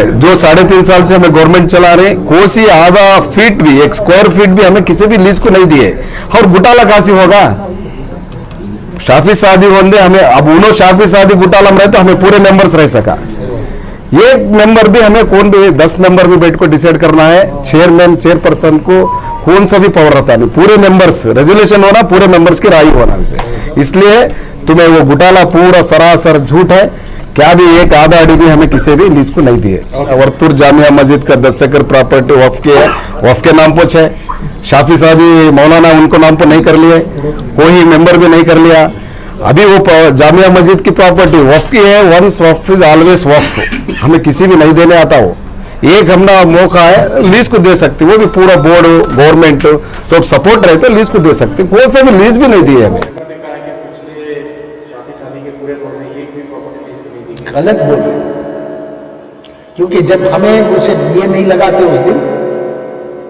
जो 3.5 साल से हमें गवर्नमेंट चला रहे, कोसी आधा फीट भी, 1 स्क्वायर फीट भी हमें किसी भी लीज को नहीं दिए। और घोटाला कहां से होगा? शाफी सादी होंगे हमें, अब उन्होंने शाफी सादी घोटाला में रहे तो हमें पूरे मेंबर्स रह सका। एक मेंबर भी हमें कौन भी 10 मेंबर भी बैठ को डिसाइड करना है, चेयरमैन चेयरपर्सन को कौन सा भी पावर रहता नहीं, पूरे मेंबर्स रेजोल्यूशन होना, पूरे मेंबर्स की राय होना। इसलिए तुम्हें वो घोटाला पूरा सरासर झूठ है। क्या भी एक आधा अड़ी भी हमें किसी भी लीज को नहीं दिए। वर्तुर जामिया मस्जिद का 10 एकड़ प्रॉपर्टी वक्फ की है, वक्फ के नाम पर है। शाफी सादी मौलाना उनको नाम पर नहीं कर लिए, कोई मेंबर भी नहीं कर लिया। अभी वो जामिया मस्जिद की प्रॉपर्टी वक्फ की है, वंस वक्फ इज ऑलवेज वक्फ, हमें किसी भी नहीं देने आता। हो एक हमने मौका है, लीज को दे सकते, वो भी पूरा बोर्ड गवर्नमेंट सब सपोर्ट रहते लीज को दे सकते, कोई से भी लीज भी नहीं दी है हमें। गलत बोल रहे, क्योंकि जब हमें उसे ये नहीं लगाते उस दिन,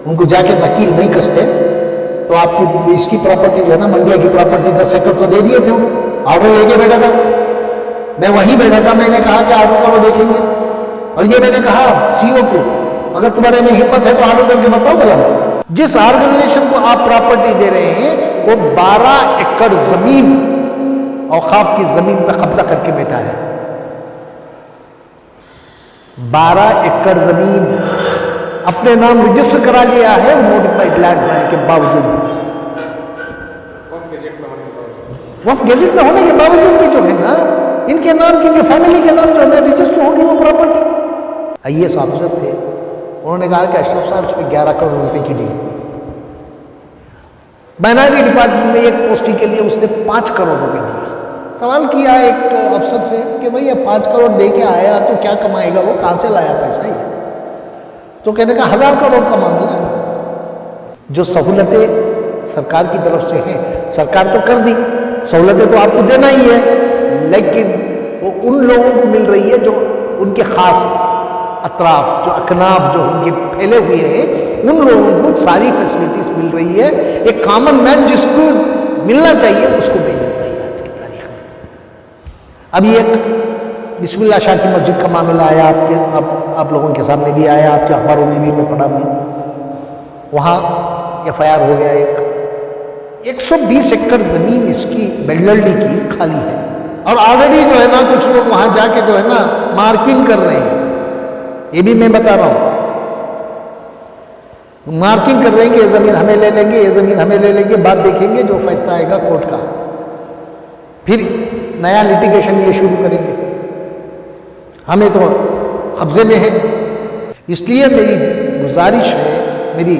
उनको जाके वकील नहीं कसते, तो आपकी इसकी प्रॉपर्टी जो है ना, मंडिया की प्रॉपर्टी 10 एकड़ तो दे दिए थे उन्होंने, ऑर्डर लेके बैठा था। मैं वहीं बैठा था, मैंने कहा कि ऑर्डर करो देखेंगे। और ये मैंने कहा सीओ को, अगर तुम्हारे में हिम्मत है तो ऑर्डर करके बताओ भला। जिस ऑर्गेनाइजेशन को आप प्रॉपर्टी दे रहे हैं वो 12 एकड़ जमीन औकाफ की जमीन पर कब्जा करके बैठा है। 12 एकड़ जमीन अपने नाम रजिस्टर करा लिया है, नोटिफाइड लैंड होने के बावजूद, वक्फ गेजेट में होने के बावजूद भी जो है ना, इनके नाम की, इनके फैमिली के नाम जो है रजिस्टर होगी वो प्रॉपर्टी। आईएएस ऑफिसर थे, उन्होंने कहा कि अशरफ साहब इसमें 11 करोड़ रुपए की डील। माइनॉरिटी डिपार्टमेंट में एक पोस्टिंग के लिए उसने 5 करोड़ रुपए दिए। सवाल किया एक अफसर से कि भाई ये 5 करोड़ दे के आया तो क्या कमाएगा, वो कहां से लाया पैसा ये? तो कहने का 1000 करोड़ का मामला। जो सहूलतें सरकार की तरफ से हैं, सरकार तो कर दी, सहूलतें तो आपको देना ही है, लेकिन वो उन लोगों को मिल रही है जो उनके खास अतराफ, जो अकनाफ जो उनके फैले हुए हैं, उन लोगों को सारी फैसिलिटीज मिल रही है। एक कॉमन मैन जिसको मिलना चाहिए उसको नहीं मिल रही है आज की तारीख में। अभी एक बिस्मिल्लाह शाह की मस्जिद का मामला आया, आप लोगों के सामने भी आया, आपके अखबारों में भी मैं पढ़ा मैं, वहाँ FIR हो गया। एक 120 एकड़ जमीन इसकी बेल्लरडी की खाली है, और ऑलरेडी जो है ना कुछ लोग वहां जाके जो है ना मार्किंग कर रहे हैं। ये भी मैं बता रहा हूं, मार्किंग कर रहे हैं कि ये जमीन हमें ले लेंगे, ये जमीन हमें ले लेंगे, बात देखेंगे जो फैसला आएगा कोर्ट का, फिर नया लिटिगेशन ये शुरू करेंगे। हमें तो कब्जे में है। इसलिए मेरी गुजारिश है, मेरी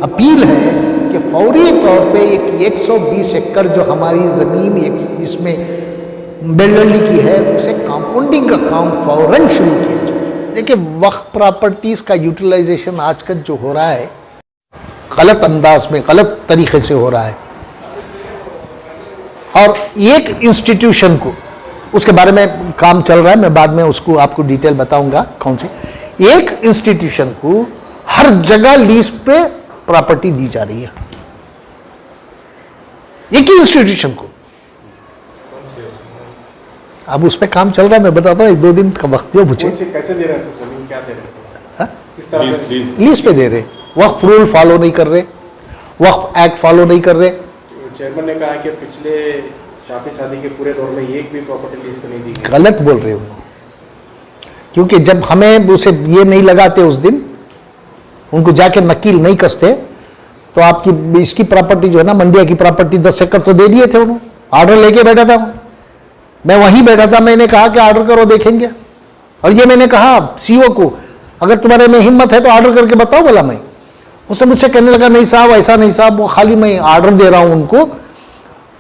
अपील है कि फौरी तौर पे एक 120 एकड़ जो हमारी ज़मीन इसमें बेल्लरडी की है, उसे कंपाउंडिंग का काम फौरन शुरू किया जाए। देखिए, वक्फ प्रॉपर्टीज़ का यूटिलाइजेशन आजकल जो हो रहा है गलत अंदाज में, गलत तरीके से हो रहा है। और एक इंस्टीट्यूशन को, उसके बारे में काम चल रहा है, मैं बाद में उसको आपको डिटेल बताऊंगा कौन सी, एक इंस्टीट्यूशन को हर जगह लीज पे प्रॉपर्टी दी जा रही है, एक ही इंस्टीट्यूशन को। अब उस पर काम चल रहा है, मैं बताता हूँ, 1-2 दिन का वक्त दो मुझे। कैसे दे रहे हैं सब जमीन, क्या दे रहे हैं, किस तरह से लीज पे दे रहे, वक्फ रूल फॉलो नहीं कर रहे, वक्फ एक्ट फॉलो नहीं कर रहे। चेयरमैन ने कहा कि पिछले शाफी सादी के पूरे दौर में एक भी प्रॉपर्टी लीज पे नहीं दी गई। गलत बोल रहे हो, क्योंकि जब हमें उसे ये नहीं लगाते उस दिन, उनको जाके नकील नहीं कसते, तो आपकी इसकी प्रॉपर्टी जो है ना, मंडिया की प्रॉपर्टी 10 एकड़ तो दे दिए थे उन्होंने, ऑर्डर लेके बैठा था मैं वहीं बैठा था। मैंने कहा कि ऑर्डर करो देखेंगे, और ये मैंने कहा सीओ को, अगर तुम्हारे में हिम्मत है तो ऑर्डर करके बताओ भला। मैं उससे मुझसे कहने लगा, नहीं साहब ऐसा नहीं साहब, वो खाली मैं ऑर्डर दे रहा हूं उनको,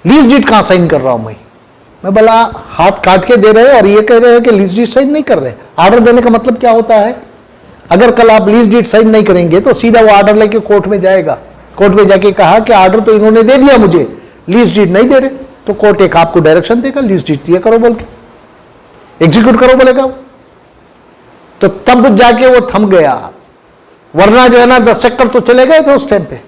लीज डीड कहां साइन कर रहा हूं मैं बोला हाथ काट के दे रहे हैं और ये कह रहे हैं कि लीज डीड साइन नहीं कर रहे। ऑर्डर देने का मतलब क्या होता है? अगर कल आप लीज डीड साइन नहीं करेंगे तो सीधा वो ऑर्डर लेके कोर्ट में जाएगा, कोर्ट में जाके कहा कि ऑर्डर तो इन्होंने दे दिया मुझे, लीज डीड नहीं दे रहे, तो कोर्ट एक आपको डायरेक्शन देगा, लीज डीड दिया करो बोल के, एग्जीक्यूट करो बोलेगा, तो तब जाके वो थम गया। वरना जो है ना 10 एकड़ तो चले गए थे उस टाइम पे।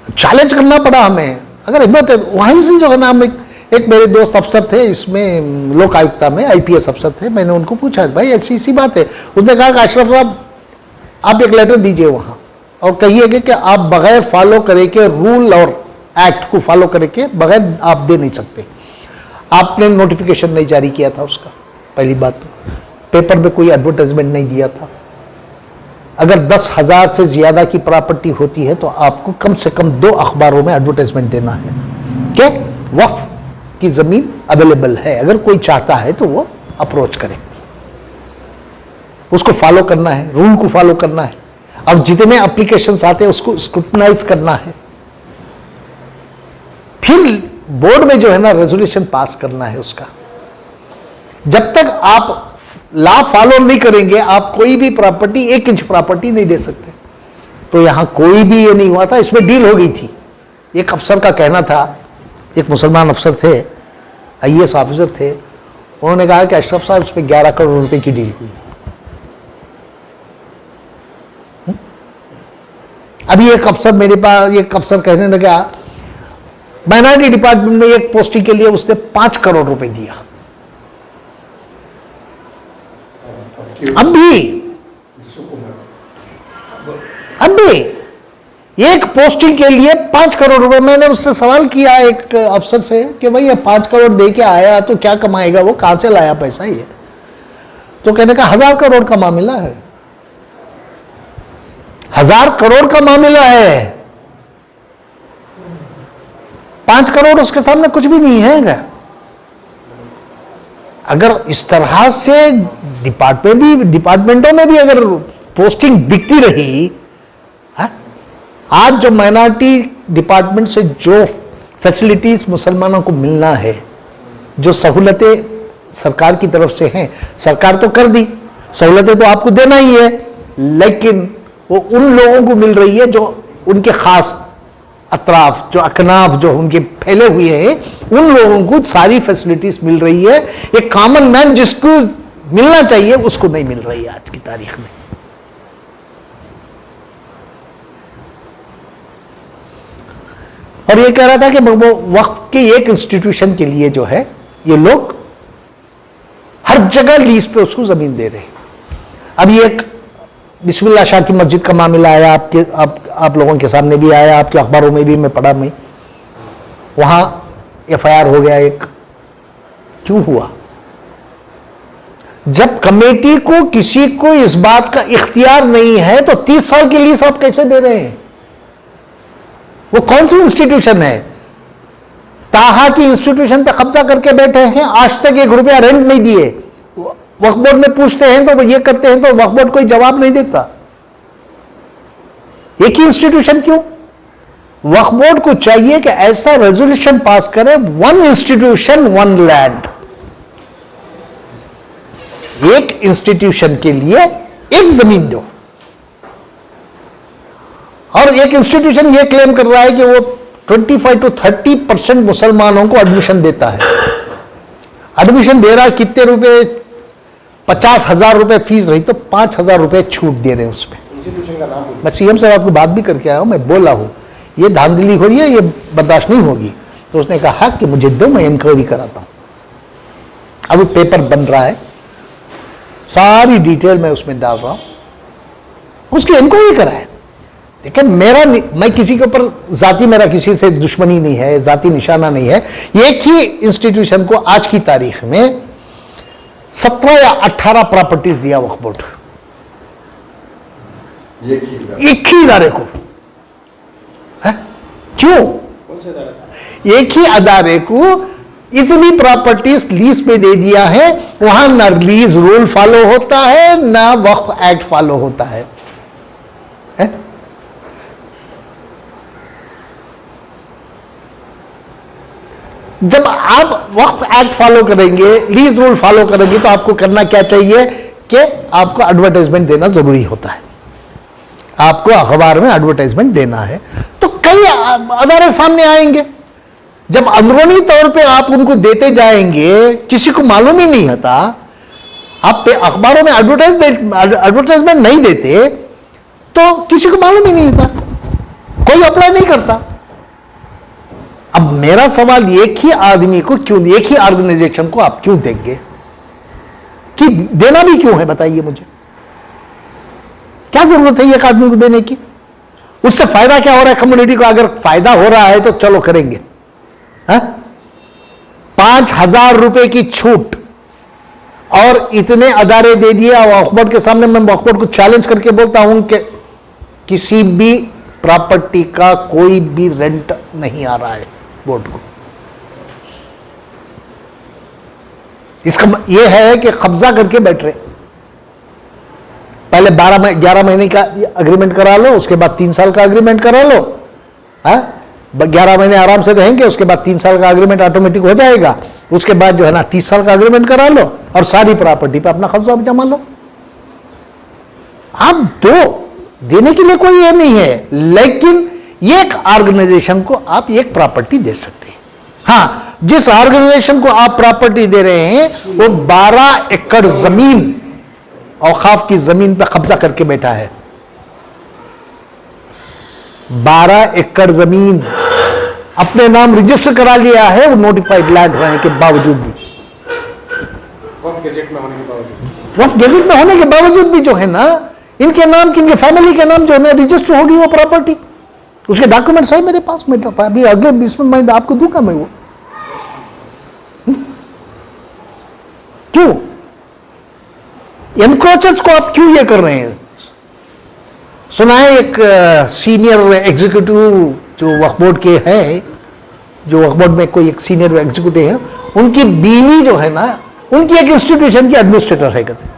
चैलेंज करना पड़ा हमें, अगर हिम्मत है वहीं से जो है ना हम एक मेरे दोस्त अफसर थे इसमें लोक आयुक्ता में, आईपीएस अफसर थे, मैंने उनको पूछा भाई ऐसी सी बात है। उसने कहा कि अशरफ साहब आप एक लेटर दीजिए वहाँ और कहिएगा कि आप बगैर फॉलो करे के रूल और एक्ट को फॉलो करके बगैर आप दे नहीं सकते। आपने नोटिफिकेशन नहीं जारी किया था उसका, पहली बात तो पेपर में कोई एडवर्टाइजमेंट नहीं दिया था। अगर 10,000 से ज़्यादा की प्रॉपर्टी होती है तो आपको कम से कम 2 अखबारों में एडवर्टाइजमेंट देना है कि वक्फ की ज़मीन अवेलेबल है, अगर कोई चाहता है तो वो अप्रोच करे। उसको फॉलो करना है, रूल को फॉलो करना है। अब जितने एप्लीकेशंस आते हैं उसको स्क्रूटनाइज करना है, फिर बोर्ड में जो है ना रेजोल्यूशन पास करना है उसका। जब तक आप लॉ फॉलो नहीं करेंगे आप कोई भी प्रॉपर्टी 1 इंच प्रॉपर्टी नहीं दे सकते। तो यहां कोई भी ये नहीं हुआ था, इसमें डील हो गई थी। एक अफसर का कहना था, एक मुसलमान अफसर थे, आईएएस ऑफिसर थे, उन्होंने कहा कि अशरफ साहब इसमें 11 करोड़ रुपए की डील हुई। अभी एक अफसर मेरे पास, एक अफसर कहने लगा माइनॉरिटी डिपार्टमेंट में एक पोस्टिंग के लिए उसने 5 करोड़ रुपए दिया। अब भी एक पोस्टिंग के लिए 5 करोड़ रुपए। मैंने उससे सवाल किया एक अफसर से कि भाई ये 5 करोड़ दे के आया तो क्या कमाएगा, वो कहां से लाया पैसा ये? तो कहने का 1000 करोड़ का मामला है, 1000 करोड़ का मामला है। 5 करोड़ उसके सामने कुछ भी नहीं है। अगर इस तरह से डिपार्टमेंटों में भी अगर पोस्टिंग बिकती रही, आज जो माइनॉरिटी डिपार्टमेंट से जो फैसिलिटीज मुसलमानों को मिलना है, जो सहूलतें सरकार की तरफ से हैं, सरकार तो कर दी, सहूलतें तो आपको देना ही है, लेकिन वो उन लोगों को मिल रही है जो उनके खास अतराफ, जो अकनाफ जो उनके फैले हुए हैं, उन लोगों को सारी फैसिलिटीज मिल रही है। एक कॉमन मैन जिसको मिलना चाहिए उसको नहीं मिल रही है आज की तारीख में। और ये कह रहा था कि वो वक्फ के एक इंस्टीट्यूशन के लिए जो है ये लोग हर जगह लीज पे उसको जमीन दे रहे हैं। अभी एक बिस्मिल्लाह शाह की मस्जिद का मामला आया, आप लोगों के सामने भी आया, आपके अखबारों में भी मैं पढ़ा, मैं वहां एफआईआर हो गया एक। क्यों हुआ? जब कमेटी को किसी को इस बात का इख्तियार नहीं है तो 30 साल के लिए आप कैसे दे रहे हैं? वो कौन सी इंस्टीट्यूशन है? ताहा की इंस्टीट्यूशन पे कब्जा करके बैठे हैं, आज तक 1 रुपया रेंट नहीं दिए। वक्फ बोर्ड में पूछते हैं तो ये करते हैं तो वक्फ बोर्ड कोई जवाब नहीं देता। एक ही इंस्टीट्यूशन क्यों? वक्फ बोर्ड को चाहिए कि ऐसा रेजोल्यूशन पास करे, 1 इंस्टीट्यूशन 1 लैंड। एक इंस्टीट्यूशन के लिए एक जमीन दो। और एक इंस्टीट्यूशन ये क्लेम कर रहा है कि वो 25 to 30% मुसलमानों को एडमिशन देता है। एडमिशन दे रहा है कितने रुपए? 50,000 रुपए फीस रही तो 5,000 रुपए छूट दे रहे हैं उसमें। इंस्टीट्यूशन का नाम बोलिए। मैं सीएम साहब को बात भी करके आया हूं, मैं बोला हूं ये धांधली हो रही है, ये बर्दाश्त नहीं होगी। तो उसने कहा कि मुझे दो, मैं इंक्वायरी कराता हूं। अब पेपर बन रहा है, सारी डिटेल मैं उसमें डाल रहा हूं, उसकी इंक्वायरी कराए। देखिए मैं किसी के ऊपर जाति, मेरा किसी से दुश्मनी नहीं है, जाति निशाना नहीं है। एक ही इंस्टीट्यूशन को आज की तारीख में 17 या 18 प्रॉपर्टीज दिया वक्फ बोर्ड, एक ही इदारे को। है? क्यों? कौन से अदालत? एक ही अदारे को इतनी प्रॉपर्टीज लीज पे दे दिया है, वहां ना लीज रूल फॉलो होता है ना वक्फ एक्ट फॉलो होता है। जब आप वक्फ एक्ट फॉलो करेंगे, लीज रूल फॉलो करेंगे, तो आपको करना क्या चाहिए कि आपको एडवर्टाइजमेंट देना जरूरी होता है। आपको अखबार में एडवर्टाइजमेंट देना है तो कई अदारे सामने आएंगे। जब अंदरूनी तौर पे आप उनको देते जाएंगे, किसी को मालूम ही नहीं होता, आप अखबारों में एडवर्टाइजमेंट नहीं देते तो किसी को मालूम ही नहीं होता, कोई अप्लाई नहीं करता। अब मेरा सवाल एक ही आदमी को क्यों, एक ही ऑर्गेनाइजेशन को आप क्यों देंगे, कि देना भी क्यों है बताइए मुझे, क्या जरूरत है एक आदमी को देने की? उससे फायदा क्या हो रहा है कम्युनिटी को? अगर फायदा हो रहा है तो चलो करेंगे। 5,000 रुपए की छूट और इतने अदारे दे दिए। और वक्फ बोर्ड के सामने मैं वक्फ बोर्ड को चैलेंज करके बोलता हूं कि किसी भी प्रॉपर्टी का कोई भी रेंट नहीं आ रहा है बोर्ड को। इसका यह है कि कब्जा करके बैठ रहे। पहले 11 महीने का अग्रीमेंट करा लो, उसके बाद 3 साल का अग्रीमेंट करा लो। 11 महीने आराम से रहेंगे, उसके बाद 3 साल का अग्रीमेंट ऑटोमेटिक हो जाएगा। उसके बाद जो है ना 30 साल का अग्रीमेंट करा लो और सारी प्रॉपर्टी पे अपना कब्जा जमा लो। आप दो, देने के लिए कोई ये नहीं है, लेकिन एक ऑर्गेनाइजेशन को आप एक प्रॉपर्टी दे सकते हैं। हाँ, जिस ऑर्गेनाइजेशन को आप प्रॉपर्टी दे रहे हैं वो 12 एकड़ जमीन औकाफ की जमीन पे कब्जा करके बैठा है। 12 एकड़ जमीन अपने नाम रजिस्टर करा लिया है, वो नोटिफाइड लैंड होने के बावजूद भी, वक्फ गेजेट में होने के बावजूद, वक्फ गेजेट में होने के बावजूद भी जो है ना इनके नाम की, इनके फैमिली के नाम जो है ना रजिस्टर होगी वो प्रॉपर्टी। उसके डॉक्यूमेंट्स है मेरे पास, मैं अभी अगले 20 मिनट में आपको दूंगा मैं वो। क्यों एनक्रोचर्स को आप क्यों ये कर रहे हैं? सुना है एक सीनियर एग्जीक्यूटिव जो वक्फ बोर्ड के हैं, जो वक्फ बोर्ड में कोई एक सीनियर एग्जीक्यूटिव है, उनकी बीवी जो है ना उनकी एक इंस्टीट्यूशन की एडमिनिस्ट्रेटर है कहते।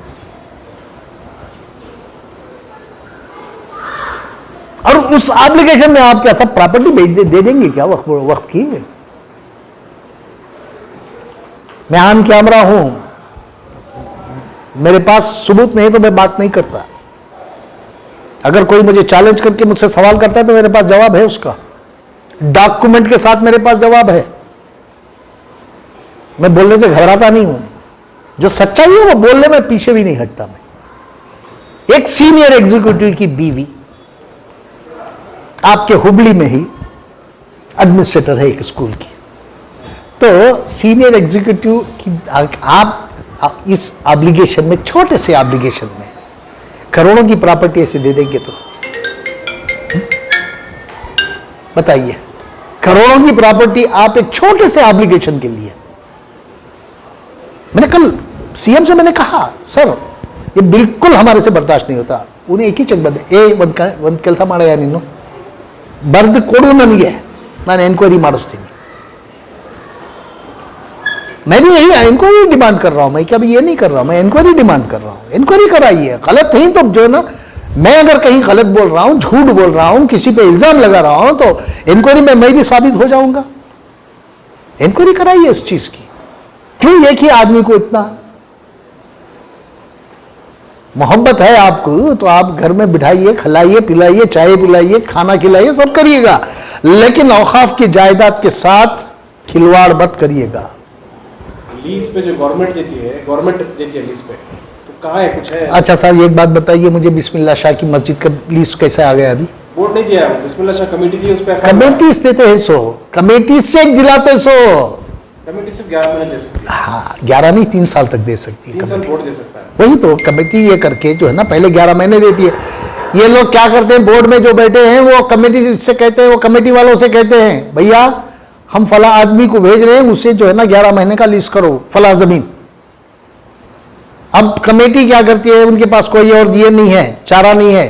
और उस एप्लीकेशन में आप क्या सब प्रॉपर्टी दे देंगे क्या वक्फ की? मैं ऑन कैमरा हूं, मेरे पास सबूत नहीं तो मैं बात नहीं करता। अगर कोई मुझे चैलेंज करके मुझसे सवाल करता है तो मेरे पास जवाब है, उसका डॉक्यूमेंट के साथ मेरे पास जवाब है। मैं बोलने से घबराता नहीं हूं, जो सच्चाई है वो बोलने में पीछे भी नहीं हटता मैं। एक सीनियर एग्जीक्यूटिव की बीवी आपके हुबली में ही एडमिनिस्ट्रेटर है एक स्कूल की, तो सीनियर एग्जीक्यूटिव की आप इस ऑब्लिगेशन में, छोटे से ऑब्लिगेशन में करोड़ों की प्रॉपर्टी ऐसे दे देंगे तो बताइए, करोड़ों की प्रॉपर्टी आप एक छोटे से ऑब्लिगेशन के लिए। मैंने कल सीएम से मैंने कहा सर ये बिल्कुल हमारे से बर्दाश्त नहीं होता। उन्हें एक ही चेक बंदे ಒಂದು ಕೆಲಸ ಮಾಡಯ್ಯ ನೀನು ಬರೆದು ಕೊಡು ನನಗೆ, ನಾನು एनक्वायरी ಮಾಡಿಸ್ತೀನಿ। मैं भी यही इंक्वायरी डिमांड कर रहा हूं, मैं क्या भी ये नहीं कर रहा हूं, मैं इंक्वायरी डिमांड कर रहा हूं। इंक्वायरी कराइए, गलत नहीं तो जो है ना, मैं अगर कहीं गलत बोल रहा हूं, झूठ बोल रहा हूं, किसी पे इल्जाम लगा रहा हूं तो इंक्वायरी में मैं भी साबित हो जाऊंगा। इंक्वायरी कराइए इस चीज की। क्यों एक ही आदमी को इतना मोहब्बत है आपको तो आप घर में बिठाइए, खिलाइए, पिलाइए, चाय पिलाइए, खाना खिलाइए, सब करिएगा, लेकिन औकाफ की जायदाद के साथ खिलवाड़ मत करिएगा। लीज पे जो गवर्नमेंट देती है लीज पे, तो कहाँ है, कुछ है? अच्छा साहब एक बात बताइए मुझे, बिस्मिल्लाह शाह की मस्जिद का लीज कैसे आ गया? अभी बोर्ड नहीं दिया, बिस्मिल्लाह शाह कमेटी थी, उस पर कमेटी देते हैं, सो कमेटी से दिलाते सो। कमेटी सिर्फ 11 महीने दे सकती है। हाँ 11 नहीं 3 साल तक दे सकती है 3 साल कमेटी। बोर्ड दे सकता है। वही तो कमेटी ये करके जो है ना पहले 11 महीने देती है। ये लोग क्या करते हैं, बोर्ड में जो बैठे हैं वो कमेटी से कहते हैं, वो कमेटी वालों से कहते हैं भैया हम फला आदमी को भेज रहे हैं, उसे जो है ना 11 महीने का लीज करो फला जमीन। अब कमेटी क्या करती है, उनके पास कोई और ये नहीं है, चारा नहीं है,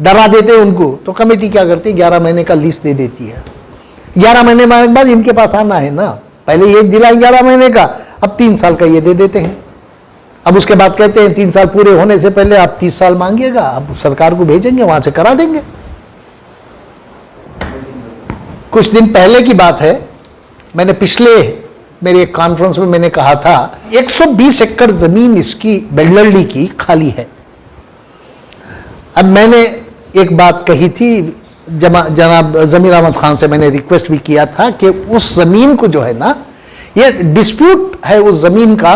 डरा देते हैं उनको, तो कमेटी क्या करती है 11 महीने का लीज दे देती है। 11 महीने के बाद इनके पास आना है ना, पहले ये दिलाए 11 महीने का, अब 3 साल का ये दे देते हैं। अब उसके बाद कहते हैं 3 साल पूरे होने से पहले आप 30 साल मांगिएगा, अब सरकार को भेजेंगे, वहां से करा देंगे। कुछ दिन पहले की बात है, मैंने पिछले मेरे एक कॉन्फ्रेंस में मैंने कहा था 120 एकड़ जमीन इसकी बेल्लरली की खाली है। अब मैंने एक बात कही थी, जनाब जमीर अहमद खान से मैंने रिक्वेस्ट भी किया था कि उस जमीन को जो है ना, ये डिस्प्यूट है उस जमीन का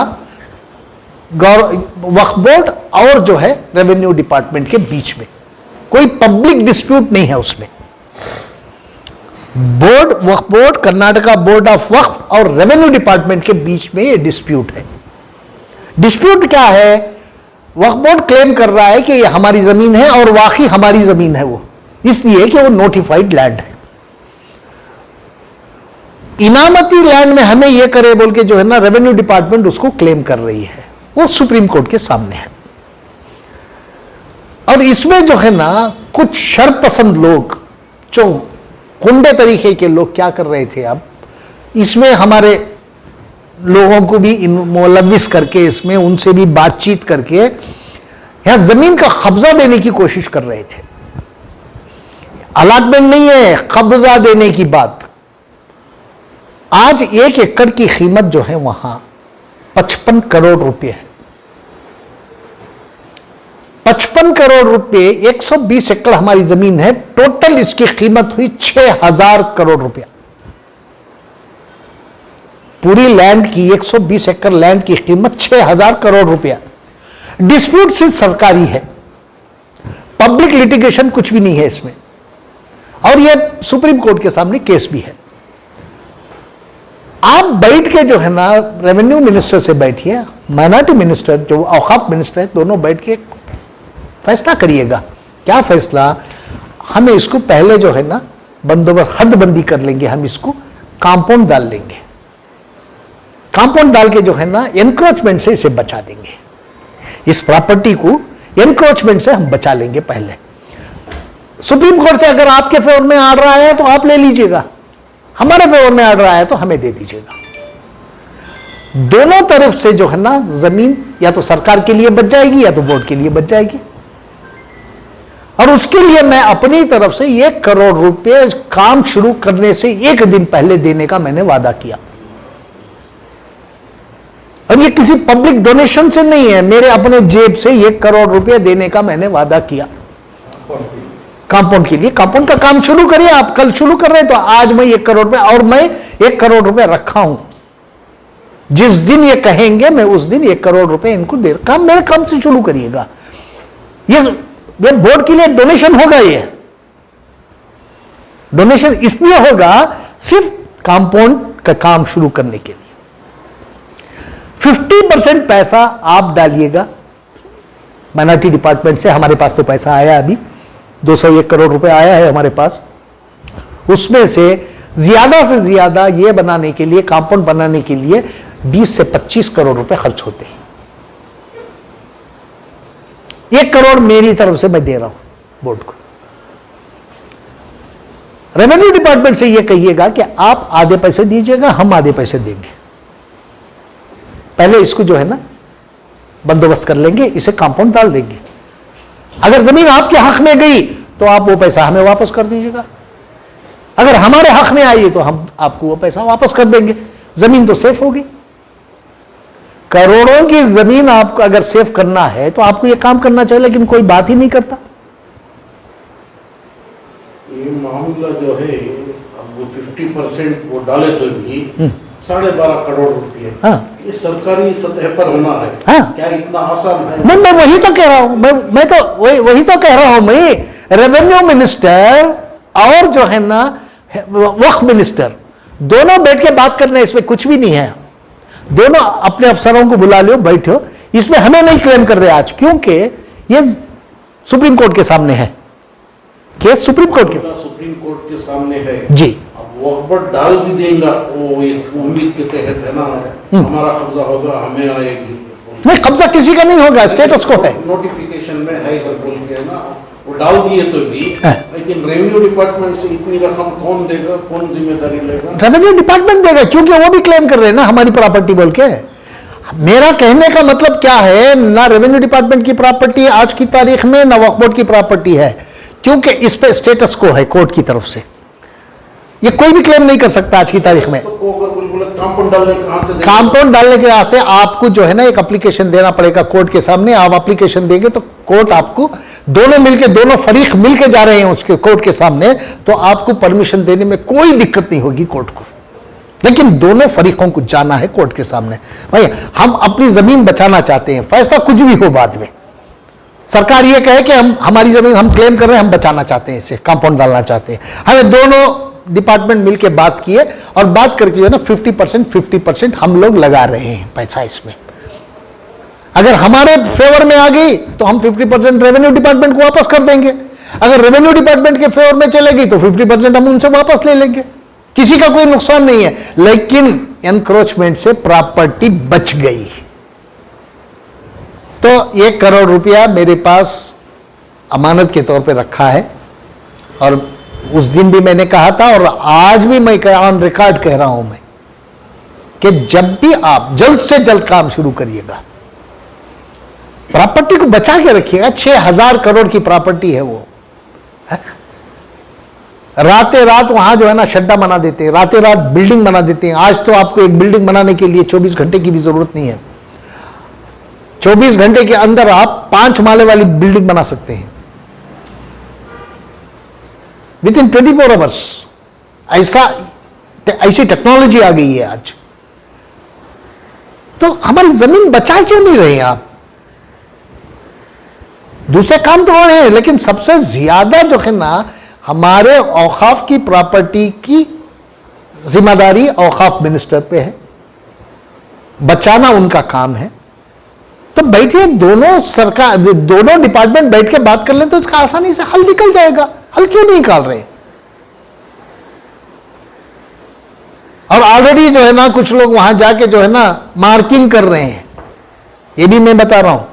वक्फ बोर्ड और जो है रेवेन्यू डिपार्टमेंट के बीच में, कोई पब्लिक डिस्प्यूट नहीं है उसमें। Board, Waqf board, Karnataka board of Waqf और रेवेन्यू डिपार्टमेंट के बीच में ये डिस्प्यूट है। डिस्प्यूट क्या है? वक्फ बोर्ड क्लेम कर रहा है कि ये हमारी जमीन है और वाकई हमारी जमीन है वो, इसलिए कि वो नोटिफाइड लैंड है। इनामती लैंड में हमें ये करे बोल के जो है ना रेवेन्यू डिपार्टमेंट उसको क्लेम कर रही है, वो सुप्रीम कोर्ट के सामने है। और इसमें जो है ना कुछ शरपसंद लोग, जो गुंडे तरीके के लोग क्या कर रहे थे, अब इसमें हमारे लोगों को भी मुलविस करके, इसमें उनसे भी बातचीत करके यहां जमीन का कब्जा देने की कोशिश कर रहे थे। अलॉटमेंट नहीं है, कब्जा देने की बात। आज 1 एकड़ की कीमत जो है वहां 55 करोड़ रुपए है। 55 करोड़ रुपए, 120 एकड़ हमारी जमीन है, टोटल इसकी कीमत हुई 6000 करोड़ रुपया। पूरी लैंड की 120 एकड़ लैंड की कीमत 6000 करोड़ रुपया। डिस्प्यूट सिर्फ सरकारी है, पब्लिक लिटिगेशन कुछ भी नहीं है इसमें, और यह सुप्रीम कोर्ट के सामने केस भी है। आप बैठ के जो है ना रेवेन्यू मिनिस्टर से बैठिए, माइनॉरिटी मिनिस्टर जो औकाफ मिनिस्टर है, दोनों बैठ के फैसला करिएगा। क्या फैसला? हमें इसको पहले जो है ना बंदोबस्त, हदबंदी कर लेंगे, हम इसको कंपाउंड डाल लेंगे, कंपाउंड डाल के जो है ना एनक्रोचमेंट से इसे बचा देंगे, इस प्रॉपर्टी को एनक्रोचमेंट से हम बचा लेंगे। पहले सुप्रीम कोर्ट से अगर आपके फेवर में ऑर्डर आया तो आप ले लीजिएगा, हमारे फेवर में ऑर्डर आया तो हमें दे दीजिएगा। दोनों तरफ से जो है ना जमीन या तो सरकार के लिए बच जाएगी या तो बोर्ड के लिए बच जाएगी। और उसके लिए मैं अपनी तरफ से 1 करोड़ रुपए काम शुरू करने से 1 दिन पहले देने का मैंने वादा किया। और ये किसी पब्लिक डोनेशन से नहीं है, मेरे अपने जेब से 1 करोड़ रुपए देने का मैंने वादा किया कंपाउंड के लिए। कंपाउंड का काम शुरू करिए, आप कल शुरू कर रहे हैं तो आज मैं 1 करोड़ रुपए, और मैं 1 करोड़ रुपए रखा हूं। जिस दिन ये कहेंगे मैं उस दिन 1 करोड़ रुपए इनको दे, काम मेरे काम से शुरू करिएगा। ये बोर्ड के लिए डोनेशन होगा, ये डोनेशन इसलिए होगा सिर्फ कंपाउंड का काम शुरू करने के लिए। 50% पैसा आप डालिएगा माइनॉरिटी डिपार्टमेंट से, हमारे पास तो पैसा आया अभी 201 करोड़ रुपए आया है हमारे पास। उसमें से ज्यादा ये बनाने के लिए, कंपाउंड बनाने के लिए 20 से 25 करोड़ रुपए खर्च होते हैं। 1 करोड़ मेरी तरफ से मैं दे रहा हूं बोर्ड को। रेवेन्यू डिपार्टमेंट से यह कहिएगा कि आप आधे पैसे दीजिएगा, हम आधे पैसे देंगे। पहले इसको जो है ना बंदोबस्त कर लेंगे, इसे कंपाउंड डाल देंगे। अगर जमीन आपके हक में गई तो आप वो पैसा हमें वापस कर दीजिएगा, अगर हमारे हक में आई तो हम आपको वो पैसा वापस कर देंगे। जमीन तो सेफ होगी। करोड़ों की जमीन आपको अगर सेफ करना है तो आपको ये काम करना चाहिए, लेकिन कोई बात ही नहीं करता। ये मामला जो है, अब वो 50% वो डाले तो भी 12.5 करोड़ रुपये, ये सरकारी सतह पर होना है। क्या इतना आसान है? मैं वही तो कह रहा हूं, मैं तो वही तो कह रहा हूं। मैं रेवेन्यू मिनिस्टर और जो है ना वक्फ मिनिस्टर दोनों बैठ के बात करने, इसमें कुछ भी नहीं है। दोनों अपने अफसरों को बुला लो, बैठो। इसमें हमें नहीं क्लेम कर रहे आज, क्योंकि ये सुप्रीम कोर्ट के सामने है केस, सुप्रीम कोर्ट के सामने है जी। वक्फ बोर्ड डाल भी देगा, वो एक उम्मीद के तहत है ना, हमारा कब्जा होगा, हमें आएगी। नहीं, कब्जा किसी का नहीं होगा, स्टेटस को है, नोटिफिकेशन में है इधर बोल के ना, वो डाल दिए तो भी, लेकिन रेवेन्यू डिपार्टमेंट से इतनी रकम कौन देगा, कौन जिम्मेदारी लेगा? रेवेन्यू डिपार्टमेंट देगा, क्योंकि वो भी क्लेम कर रहे हैं ना हमारी प्रॉपर्टी बोल के। मेरा कहने का मतलब क्या है, ना रेवेन्यू डिपार्टमेंट की प्रॉपर्टी आज की तारीख में, ना वक्फ बोर्ड की प्रॉपर्टी है, क्योंकि इस पे स्टेटस को है कोर्ट की तरफ से। ये कोई भी क्लेम नहीं कर सकता आज की तारीख में। कंपाउंड डालने के वास्ते आपको जो है ना एक एप्लीकेशन देना पड़ेगा कोर्ट के सामने। आप एप्लीकेशन देंगे तो कोर्ट आपको, दोनों मिलके, दोनों फरीक मिलके जा रहे हैं उसके कोर्ट के सामने, तो आपको परमिशन देने में कोई दिक्कत नहीं होगी कोर्ट को। लेकिन दोनों फरीकों को जाना है कोर्ट के सामने, भाई हम अपनी जमीन बचाना चाहते हैं, फैसला कुछ भी हो बाद में। सरकार ये कहे कि हम हमारी जमीन हम क्लेम कर रहे हैं, हम बचाना चाहते हैं, इसे कंपाउंड डालना चाहते हैं, हमें दोनों डिपार्टमेंट मिलके बात किए और बात करके जो है ना 50% हम लोग लगा रहे हैं पैसा इसमें। अगर हमारे फेवर में आ गई तो हम 50% रेवेन्यू डिपार्टमेंट को वापस कर देंगे, अगर रेवेन्यू डिपार्टमेंट के फेवर में चलेगी तो 50% हम उनसे वापस ले लेंगे, किसी का कोई नुकसान नहीं है। लेकिन एनक्रोचमेंट से प्रॉपर्टी बच गई। तो 1 करोड़ रुपया मेरे पास अमानत के तौर पे रखा है, और उस दिन भी मैंने कहा था और आज भी मैं ऑन रिकॉर्ड कह रहा हूं मैं कि जब भी आप जल्द से जल्द काम शुरू करिएगा, प्रॉपर्टी को बचा के रखिएगा। 6000 करोड़ की प्रॉपर्टी है वो, है? रातें रात वहां जो है ना शड्डा बना देते हैं, रातें रात बिल्डिंग बना देते हैं। आज तो आपको एक बिल्डिंग बनाने के लिए 24 घंटे की भी जरूरत नहीं है। 24 घंटे के अंदर आप 5 माले वाली बिल्डिंग बना सकते हैं विद इन 24 आवर्स। ऐसी टेक्नोलॉजी आ गई है आज। तो हमारी जमीन बचा क्यों नहीं रहे आप? दूसरे काम तो और हैं, लेकिन सबसे ज्यादा जो है ना हमारे औकाफ की प्रॉपर्टी की जिम्मेदारी औकाफ मिनिस्टर पे है, बचाना उनका काम है। तो बैठिए, दोनों सरकार, दोनों डिपार्टमेंट बैठ के बात कर लें तो इसका आसानी से हल निकल जाएगा। हल क्यों नहीं निकाल रहे? और ऑलरेडी जो है ना कुछ लोग वहां जाके जो है ना मार्किंग कर रहे हैं, ये भी मैं बता रहा हूं,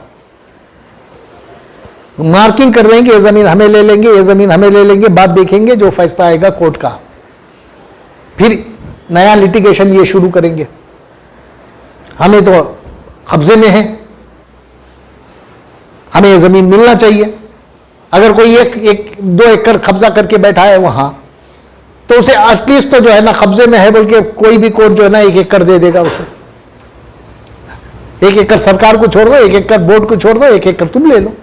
मार्किंग कर रहे हैं कि ये जमीन हमें ले लेंगे, ये जमीन हमें ले लेंगे। बात देखेंगे जो फैसला आएगा कोर्ट का, फिर नया लिटिगेशन ये शुरू करेंगे। हमें तो कब्जे में है, हमें ये जमीन मिलना चाहिए। अगर कोई 1-2 एकड़ कब्जा करके बैठा है वहां, तो उसे एटलीस्ट तो जो है ना कब्जे में है बोल के कोई भी कोर्ट जो है ना 1 एकड़ दे देगा उसे। 1 एकड़ सरकार को छोड़ दो, 1 एकड़ बोर्ड को छोड़ दो, 1 एकड़ तुम ले लो।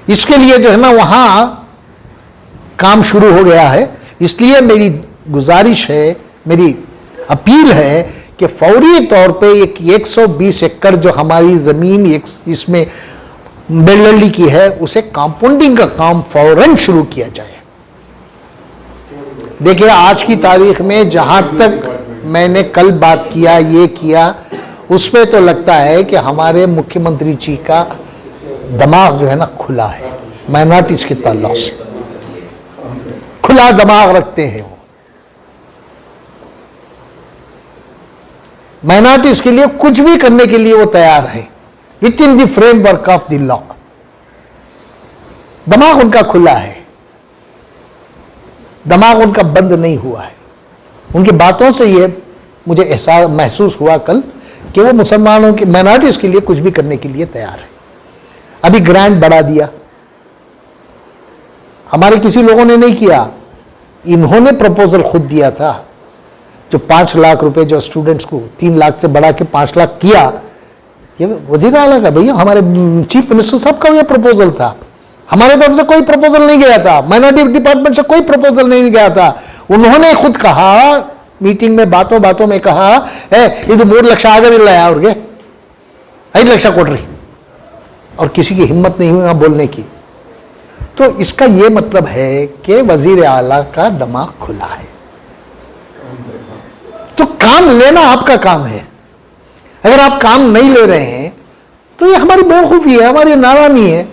इसके लिए जो है ना वहां काम शुरू हो गया है। इसलिए मेरी गुजारिश है, मेरी अपील है कि फौरी तौर पे 120 एकड़ जो हमारी जमीन इसमें बेलडली की है, उसे कंपाउंडिंग का काम फौरन शुरू किया जाए। देखिए, आज की तारीख में जहां तक मैंने कल बात किया, ये किया, उसमें तो लगता है कि हमारे मुख्यमंत्री जी का दिमाग जो है ना खुला है। माइनॉरिटीज के ताल्लुक से खुला दिमाग रखते हैं वो। माइनॉरिटीज के लिए कुछ भी करने के लिए वो तैयार है, with in the framework of the law. दिमाग उनका खुला है, दिमाग उनका बंद नहीं हुआ है। उनकी बातों से ये मुझे एहसास महसूस हुआ कल कि वो मुसलमानों की, माइनॉरिटीज के लिए कुछ भी करने के लिए तैयार है। अभी ग्रांट बढ़ा दिया, हमारे किसी लोगों ने नहीं किया, इन्होंने प्रपोजल खुद दिया था। जो 5 लाख रुपए जो स्टूडेंट्स को 3 लाख से बढ़ा के 5 लाख किया, ये वजीर आला का, भैया हमारे चीफ मिनिस्टर साहब का ये प्रपोजल था। हमारे तरफ से कोई प्रपोजल नहीं गया था, माइनॉरिटी डिपार्टमेंट से कोई प्रपोजल नहीं गया था। उन्होंने खुद कहा, मीटिंग में बातों में कहा, ಇದು 3 ಲಕ್ಷ ಆಗಲಿಲ್ಲ ಅವ್ರಿಗೆ 5 ಲಕ್ಷ ಕೊಡ್ರಿ, और किसी की हिम्मत नहीं हुई वहां बोलने की। तो इसका यह मतलब है कि वजीर आला का दिमाग खुला है। तो काम लेना आपका काम है। अगर आप काम नहीं ले रहे हैं तो ये हमारी बेवकूफी है, हमारी नादानी है।